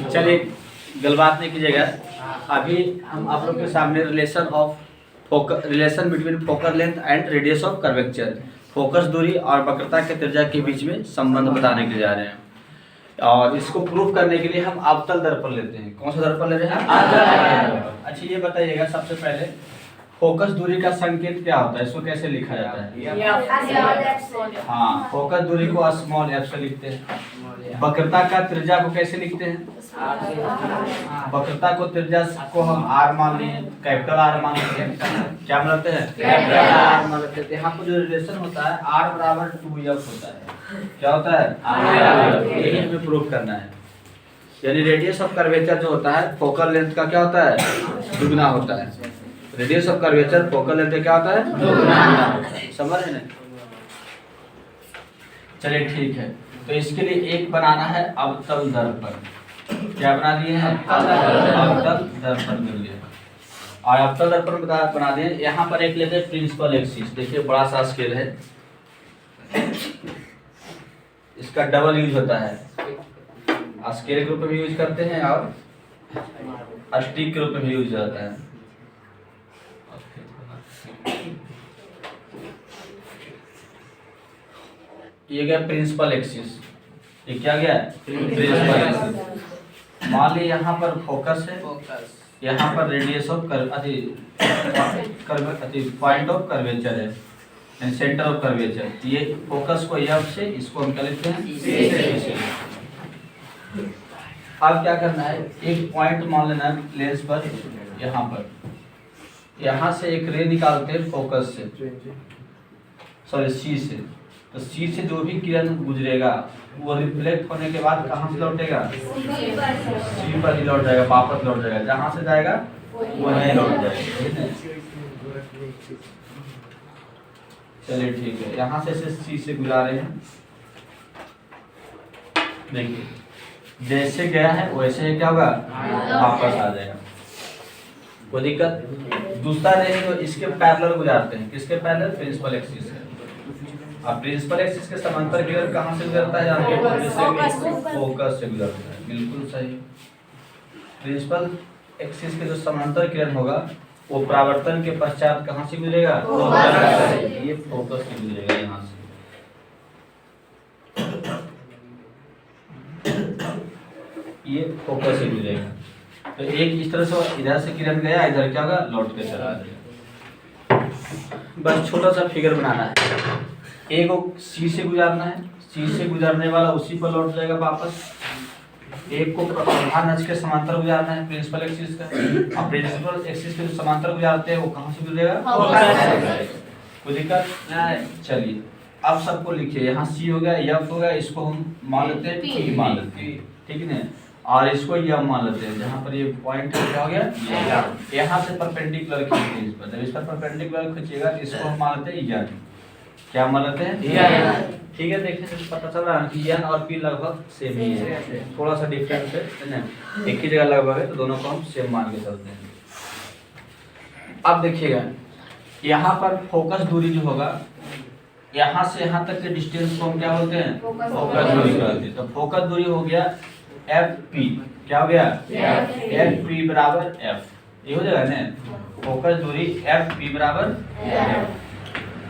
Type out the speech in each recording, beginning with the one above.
चलिए गलबात नहीं कीजिएगा। अभी हम आप लोग के सामने relation between focal length and radius of curvature, focus दूरी और वक्रता के त्रिज्या के बीच में संबंध बताने के लिए जा रहे हैं। और इसको प्रूफ करने के लिए हम अवतल दर्पण लेते हैं। कौन सा दर्पण ले रहे हैं? अच्छा ये बताइएगा, सबसे पहले फोकस दूरी का संकेत क्या होता है, इसको कैसे लिखा जाता है? हाँ, फोकस दूरी को स्मॉल एफ से लिखते हैं। वक्रता का त्रिज्या को कैसे लिखते हैं? वक्रता को त्रिज्या को हम आर मान लिए, कैपिटल आर मान लेते हैं। क्या मान लेते हैं? कैपिटल आर मान लेते हैं। यहाँ पर जो रिलेशन होता है आर बराबर 2f होता है। क्या होता है? यही हमें प्रूफ करना है। यानी रेडियस ऑफ कर्वेचर जो होता है फोकल लेंथ का क्या होता है? दुगना होता है। Radius of curvature focal length का क्या होता है? दुगना। समझ रहे हैं? चलिए ठीक है, तो इसके लिए एक बनाना है अवतल दर्पण। क्या बना दिए हैं? अवतल दर्पण मिल गया। और अवतल दर्पण बना दिए। यहाँ पर एक लेते हैं प्रिंसिपल एक्सिस। देखिए बड़ा सा स्केल है, इसका डबल यूज होता है। स्केल के रूप में भी यूज करते हैं और स्टिक के रूप में भी यूज होता है। ये गया प्रिंसिपल एक्सिस। ये क्या गया? Principal axis. मान ली यहाँ पर फोकस है, यहाँ पर radius of point of curvature है, सेंटर ऑफ कर्वेचर। ये फोकस को एफ से, इसको हम क्या लिखते हैं? सी से। अब क्या करना है, एक पॉइंट मान लेना है लेंस पर, यहाँ पर। यहाँ से एक रे निकालते हैं फोकस से, सॉरी सी से। तो सी से जो भी किरण गुजरेगा वो रिफ्लेक्ट होने के बाद कहाँ से लौटेगा? सी पर ही लौट जाएगा, वापस लौट जाएगा। जहाँ से जाएगा वहीं लौट जाएगा। चलिए ठीक है, यहाँ से सी से गुजारे हैं। देखिए जैसे गया है वैसे क्या होगा? वापस आ जाएगा, कोई दिक्कत। दूसरा रे जो इसके पैरेलल गुजारते हैं। किसके पैरेलल? प्रिंसिपल एक्सिस है। अब प्रिंसिपल एक्सिस के समांतर किरण कहाँ से गुजरता है? फोकस से गुजरता है। बिल्कुल सही। प्रिंसिपल एक्सिस के जो समांतर किरण होगा वो परावर्तन के पश्चात कहाँ से गुजरेगा? ये फोकस से गुजरेगा, यहाँ से। ये फोकस से गुजरेगा। तो एक इस तरह से इधर से किरण गया, इधर क्या होगा? लौट के चला जाएगा। बस छोटा सा फिगर बनाना है। एक को सी से गुजारना है, सी से गुजरने वाला उसी पर लौट जाएगा वापस। एक को प्रधान अक्ष के समांतर गुजारना है प्रिंसिपल एक्सिस का। अब प्रिंसिपल एक्सिस के जो समांतर गुजारते हैं वो कहाँ से गुजरेगा? कोई दिक्कत? चलिए अब सबको लिखिए। यहाँ सी हो गया, एफ हो गया, इसको हम मान लेते हैं पी मान लेते हैं, ठीक है ना। और इसको यह मान लेते हैं, जहाँ पर ये पॉइंट क्या हो गया? यहाँ से परपेंडिकुलर खींचते हैं इस पर। जब इस पर परपेंडिकुलर खींचिएगा तो इसको हम मान लेते हैं एन। क्या मान लेते हैं? ठीक है, देखने से पता चल रहा है कि एन और पी लगभग सेम ही है, थोड़ा सा डिफरेंस है ना, एक ही जगह लगभग है, तो दोनों को हम सेम मान के चलते हैं। अब देखिएगा यहाँ पर फोकस दूरी जो होगा, यहाँ से यहाँ तक के डिस्टेंस को हम क्या बोलते हैं? फोकस दूरी कहते हैं। तो फोकस दूरी हो गया एफ पी। क्या हो गया? एफ पी बराबर एफ। ये हो जाएगा ना, फोकस दूरी एफ पी बराबर एफ।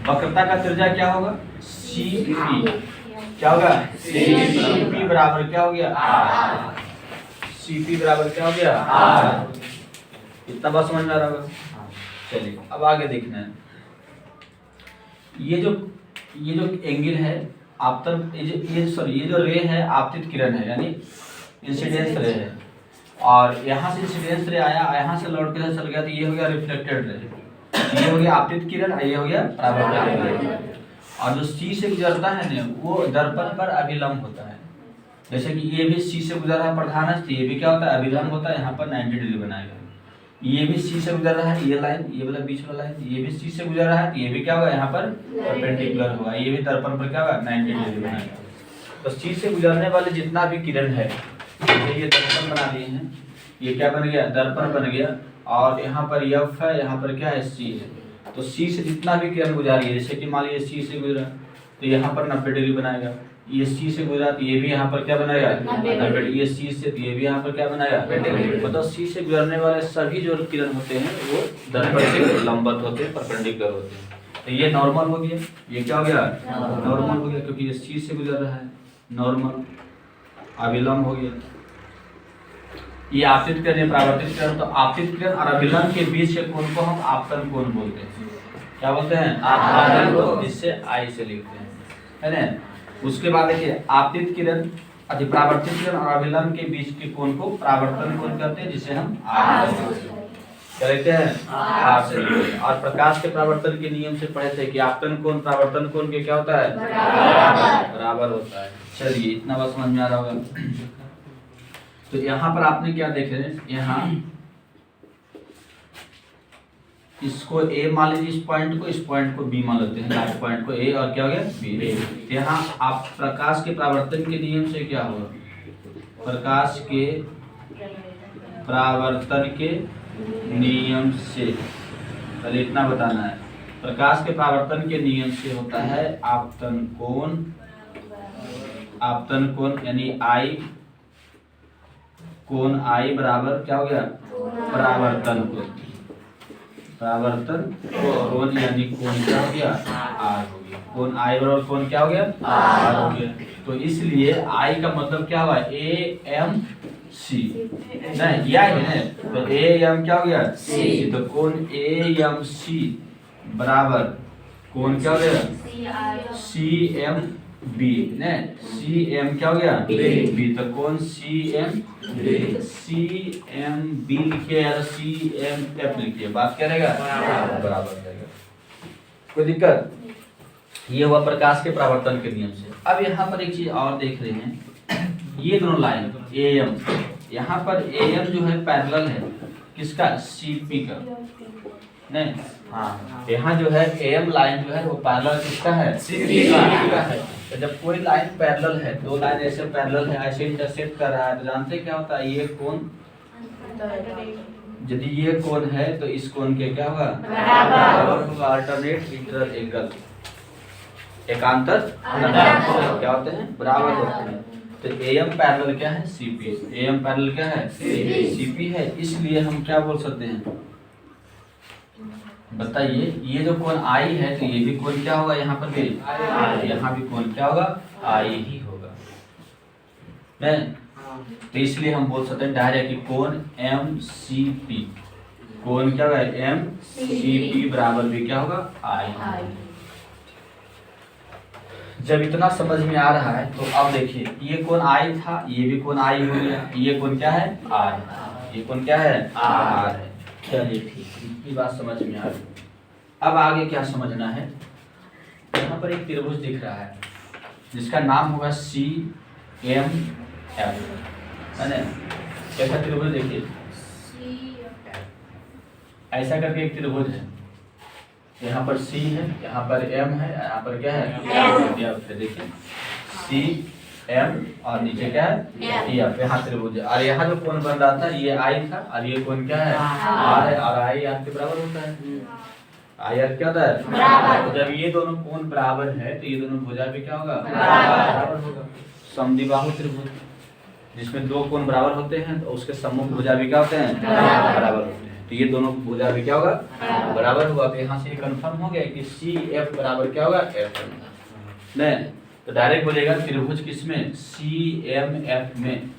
वक्रता का त्रिज्या क्या होगा? C P. क्या होगा? सी पी बराबर क्या हो गया? आर। सी पी बराबर क्या हो गया? आर। इतना बात समझ में आ रहा होगा? चलिए अब आगे देखना है। ये जो एंगल है आपतन, ये जो रे है आपतित किरण है, यानी इंसिडेंस रे है। और यहाँ से इंसिडेंस रे आया, यहाँ से लौट के चल गया, तो ये हो गया रिफ्लेक्टेड रे। ये हो गया आपतित किरण, ये हो गया परावर्तित किरण। और जो सी से गुजरता है ना वो दर्पण पर अभिलंब होता है। जैसे कि ये भी सी से गुजर रहा है प्रधान अक्ष, ये भी क्या होता है? अभिलंब होता है, यहाँ पर 90 डिग्री बनाएगा। ये भी सी से गुजर रहा है, ये लाइन, ये वाला बीच वाला लाइन, ये भी सी से गुजर रहा है, तो ये भी क्या होगा? यहाँ पर परपेंडिकुलर होगा। ये भी दर्पण पर क्या होगा? 90 डिग्री बनाएगा। तो सी से गुजरने वाले जितना भी किरण है, ये दर्पण बना लिए हैं। ये क्या बन गया? दर्पण बन गया। और यहाँ पर एफ है, यहाँ पर क्या है? सी है। तो सी से जितना भी किरण गुजारी है, जैसे कि मान लीजिए सी से गुजरा, तो यहाँ पर 90 डिग्री बनाएगा। ये सी से गुजरा तो ये भी यहाँ पर क्या बनाएगा 90। ये सी से तो ये भी यहाँ पर क्या बनाएगा 90। मतलब सी से गुजरने वाले सभी जो किरण होते हैं वो दर्पण से लंबवत होते हैं, परपेंडिकुलर होते हैं। तो ये नॉर्मल हो गया, ये क्या हो गया नॉर्मल हो गया, क्योंकि ये सी से गुजर रहा है, नॉर्मल। अभिलंब हो गया। ये आपतित किरण, परावर्तित किरण। तो आपतित किरण और अभिलंब के बीच के कोण को हम आपतन कोण बोलते हैं। क्या बोलते हैं आपतन कोण, जिससे आई से लिखते हैं, है ना। उसके बाद देखिए आपतित किरण, परावर्तित किरण और अभिलंब के बीच के कोण को परावर्तन कोण कहते हैं, जिसे हम आर क्या लिखते हैं आर से। और प्रकाश के परावर्तन के नियम से पढ़े थे कि आपतन कोण परावर्तन कोण के क्या होता है बराबर होता है। चलिए इतना बस समझ में आ रहा होगा। तो यहाँ पर आपने क्या देखे, यहाँ इसको ए मान लीजिए, इस पॉइंट को बी मान लेते हैं, लास्ट पॉइंट को ए और क्या हो गया बी। यहाँ आप प्रकाश के परावर्तन के नियम से क्या होगा, प्रकाश के परावर्तन के नियम से पहले इतना बताना है। प्रकाश के परावर्तन के नियम से होता है आपतन कोण, आपतन कोण यानी आई, कोण आई बराबर क्या हो गया परावर्तन कोण, परावर्तन कोण यानी कोण क्या हो गया आर हो गया। कोण आई बराबर कोण क्या हो गया आर हो गया। तो इसलिए आई का मतलब क्या हुआ ए एम सी, नहीं यह है ना, तो ए एम क्या हो गया सी। तो कोण ए एम सी बराबर कोण क्या हो गया सी एम बी, ने सी एम क्या हो गया बी। तो कोण सी एम बी लिखिए या सी एम एफ लिखिए, बात क्या रहेगा बराबर रहेगा, कोई दिक्कत। ये हुआ प्रकाश के परावर्तन के नियम से। अब यहाँ पर एक चीज और देख रहे हैं, ये दोनों लाइन ए एम, यहाँ पर ए एम जो है पैरेलल है किसका सीपी का, नहीं हाँ, यहाँ जो है ए एम लाइन जो है वो पैरेलल किसका है सीपी का है। तो जब कोई लाइन पैरेलल है, दो लाइन ऐसे पैरेलल है, ऐसे इंटरसेक्ट कर रहा है, तो जानते हैं क्या होता है ये कोण, यदि ये कोण है तो इस कोण के क्या होगा बराबर होगा। अल्टरनेट इंटर एंगल, एकांतर क्या होते हैं बराबर होते हैं। तो एम पैरेलल क्या है सीपी, एम पैरेलल क्या है सीपी है। इसलिए हम क्या बोल सकते हैं बताइए, ये जो कोण आई है तो ये भी कोण क्या होगा, यहाँ पर भी यहाँ भी कोण क्या होगा आई ही होगा, नहीं। तो इसलिए हम बोल सकते हैं डायरेक्ट कि कोण एम सी पी, कोण क्या होगा एम सी पी बराबर भी क्या होगा आई। जब इतना समझ में आ रहा है तो अब देखिए ये कोण आई था, ये भी कोण आई हो गया, ये कोण क्या है आर, ये कोण क्या है आर है। चलिए ठीक है, इतनी बात समझ में आ गई। अब आगे क्या समझना है, यहाँ पर एक त्रिभुज दिख रहा है जिसका नाम होगा सी एम एफ, है ना। कैसा त्रिभुज देखिए, ऐसा करके एक त्रिभुज है, यहाँ पर सी है, यहाँ पर एम है, यहाँ पर क्या है एफ है। देखिए सी एम और नीचे क्या है एफ, यहाँ त्रिभुज है। और यहाँ जो कोण बन रहा था ये आई था, और ये कोण क्या है आर है, और आई आर के बराबर होता है, आई आर क्या होता है बराबर। तो जब ये दोनों कोण बराबर है तो ये दोनों भुजा भी क्या होगा बराबर होगा। समद्विबाहु त्रिभुज जिसमें दो कोण बराबर होते हैं तो उसके सम्मुख भुजा भी क्या होते हैं बराबर होते हैं। तो ये दोनों भुजा भी क्या होगा बराबर होगा। तो यहाँ से कंफर्म हो गया कि सी एफ बराबर क्या होगा एफ, नहीं तो डायरेक्ट बोलेगा त्रिभुज किसमें सी एम एफ में।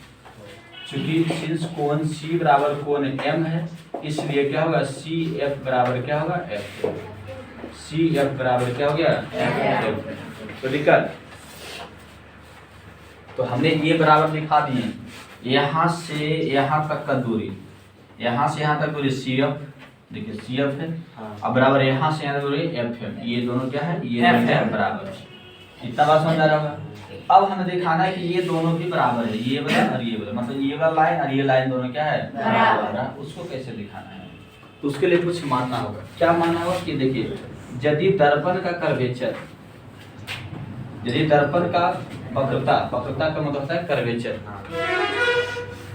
चूंकि सिंस कोण सी बराबर कोण एम है इसलिए क्या होगा सी एफ बराबर क्या होगा एफ, सी एफ बराबर क्या हो गया एफ। तो दिक्कत, तो हमने ये बराबर दिखा दिए, यहाँ से यहाँ तक का दूरी, यहाँ से यहाँ तक दूरी सी एफ, देखिए सी एफ है, अब बराबर यहाँ से यहाँ तक दूरी एफ है, ये दोनों क्या है ये एफ बराबर है। इतना बात समझ आ रहा होगा। अब हमें दिखाना है कि ये दोनों भी बराबर है, ये वाला और ये वाला, मतलब ये वाला लाइन और ये लाइन दोनों क्या है बराबर। उसको कैसे दिखाना है, तो उसके लिए कुछ मानना होगा। क्या मानना होगा कि देखिए यदि दर्पण का कर्वेचर, यदि दर्पण का वक्रता, वक्रता का मतलब होता है कर्वेचर,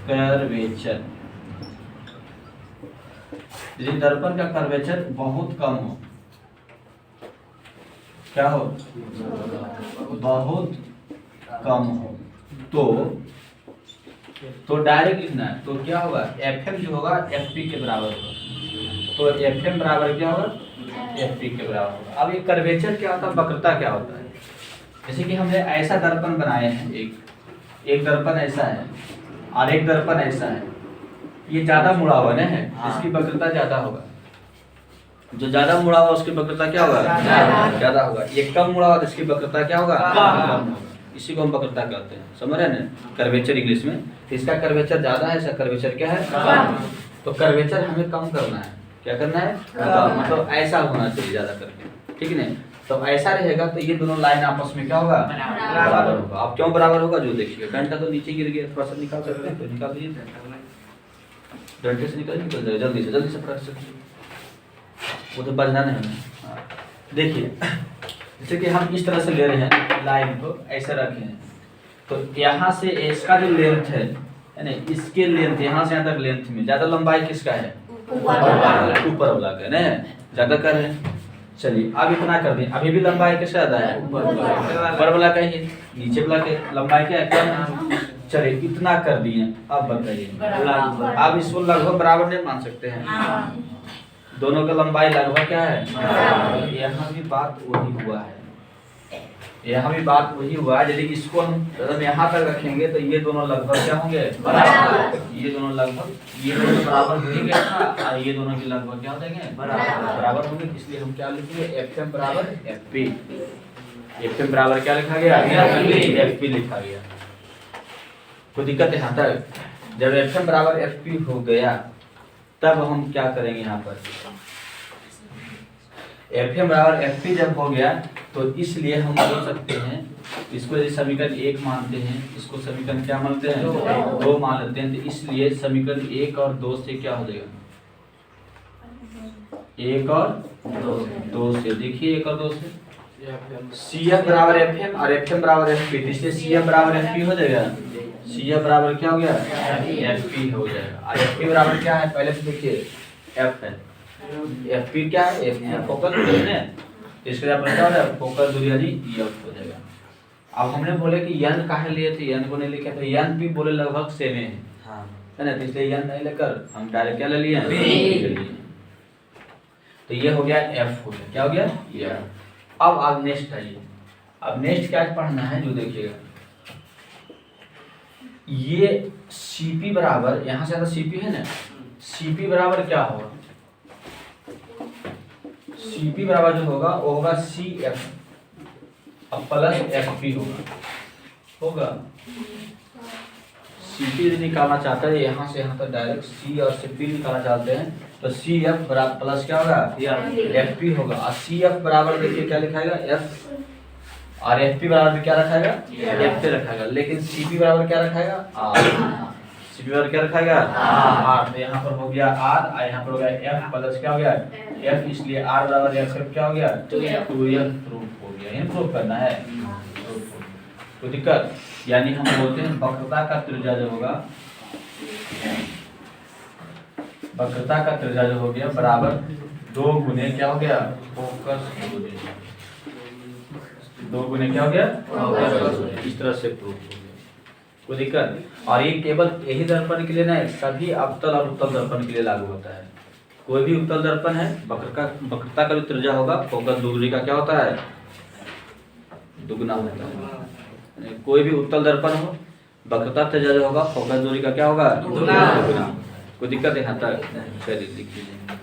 कर्वेचर, यदि दर्पण का कर्वेचर बहुत कम हो, क्या हो, बहुत कम हो, तो डायरेक्ट लिखना है। तो क्या होगा, Fm जो होगा Fp के बराबर होगा। तो Fm बराबर क्या होगा, Fp के बराबर होगा। अब ये कर्वेचर क्या होता है, वक्रता क्या होता है। जैसे कि हमने ऐसा दर्पण बनाए हैं, एक दर्पण ऐसा है और एक दर्पण ऐसा है, ये ज्यादा मुड़ा हुआ है, इसकी वक्रता ज्यादा होगा। जो ज्यादा मुड़ा हुआ उसकी वक्रता क्या होगा, ज्यादा होगा। ये कम मुड़ा हुआ इसकी वक्रता क्या होगा, कम होगा। इसी को हम वक्रता कहते हैं, समझ रहे हैं ना, कर्वेचर इंग्लिश में। इसका कर्वेचर ज्यादा है, इसका कर्वेचर क्या है, कम। तो कर्वेचर हमें कम करना है, क्या करना है, कम। मतलब ऐसा होना चाहिए ज्यादा करके, ठीक है। तो ऐसा रहेगा तो ये दोनों लाइन आपस में क्या होगा, बराबर होगा। अब क्यों बराबर होगा, जो देखिए घंटा तो नीचे गिर गया, थोड़ा सा निकाल सकते हैं, तो निकाल दीजिए, घंटे से निकल जाएगा, जल्दी से पकड़ सकते, वो तो बजना नहीं है। देखिए जैसे कि हम इस तरह से ले रहे हैं, लाइन को ऐसे रखे हैं, तो यहाँ से इसका जो लेंथ है ना, इसके लेंथ यहाँ से यहाँ तक लेंथ में ज्यादा लंबाई किसका है, ऊपर वाला का ना, ज्यादा कर रहे हैं। चलिए अब इतना कर दें, अभी भी लंबाई किसका ज्यादा है, ऊपर वाला का ही, नीचे वाला के लंबाई क्या है, कम है। चलिए इतना कर दिए, अब बताइए, आप इसको लगभग बराबर नहीं मान सकते हैं, दोनों का लंबाई लगभग क्या है। यहाँ भी बात वही हुआ है, यहाँ भी बात वही हुआ है। यदि इसको हम यहाँ तक रखेंगे तो ये दोनों लगभग क्या होंगे, ये दोनों लगभग, ये दोनों बराबर हो ही गया था, और ये दोनों के लगभग क्या हो जाएंगे, बराबर होंगे। इसलिए हम क्या लिखेंगे, Fm बराबर Fp। Fm बराबर क्या लिखा गया, Fp लिखा गया। कोई दिक्कत है यहाँ तक। जब Fm बराबर Fp हो गया तब हम क्या करेंगे, यहाँ पर Fm बराबर Fp जब हो गया तो इसलिए हम बोल सकते हैं, इसको यदि समीकरण 1 मानते हैं, इसको समीकरण क्या मानते हैं, 2 मान लेते हैं। तो इसलिए समीकरण 1 और 2 से क्या हो जाएगा, 1 और 2 से, देखिए 1 और 2 से Cf बराबर Fm और Fm बराबर Fp, इसलिए Cf बराबर Fp हो जाएगा। Cf बराबर क्या हो गया, Fp हो जाएगा। और Fp बराबर क्या है, पहले से देखिए F है, Fp क्या है, F फोकस दूरी है, इसके लिए क्या हो जाएगा, फोकस दूरी यानी F हो जाएगा। अब हमने बोले कि n काहे लिए थे, n को नहीं लिखे तो n भी बोले लगभग सेम है ना, तो इसलिए n नहीं लेकर हम डायरेक्ट क्या ले लिए, तो ये हो गया F हो गया, क्या हो गया ये। अब नेक्स्ट आइए, अब नेक्स्ट क्या पढ़ना है, जो देखिएगा ये Cp बराबर, यहाँ से आता Cp है ना, Cp बराबर क्या होगा, Cp बराबर जो होगा वो होगा Cf अब प्लस Fp होगा। Cp यदि निकालना चाहते हैं, यहाँ से यहाँ तक डायरेक्ट C और Cp निकालना चाहते हैं तो Cf बराबर प्लस क्या होगा, Fp होगा। और Cf बराबर देखिए क्या लिखाएगा, F, और Fp बराबर क्या रखाएगा, F रखाएगा। लेकिन Cp बराबर क्या रखाएगा, R। Cp बराबर क्या रखाएगा, R। तो यहाँ पर हो गया R और यहाँ पर हो गया F प्लस क्या हो गया, F, इसलिए R बराबर F क्या हो गया, 2F प्रूफ हो गया। इन प्रूफ करना है, तो दिक्कत, यानी हम बोलते हैं वक्रता का त्रिज्या जो होगा, वक्रता का त्रिज्या जो हो गया बराबर 2 गुने क्या हो गया, फोकस दूरी, 2 गुने क्या हो गया, इस तरह से प्रूफ हो गया। कोई दिक्कत। और ये केवल यही दर्पण के लिए नहीं, सभी अवतल और उत्तल दर्पण के लिए लागू होता है। कोई भी उत्तल दर्पण है, वक्रता का जो त्रिज्या होगा फोकस दूरी का क्या होता है, दुगना होता है। कोई भी उत्तल दर्पण हो, वक्रता त्रिज्या जो होगा फोकस दूरी का क्या होगा, दुगना। कोई दिक्कत है यहाँ तक, चलिए लिख लीजिए।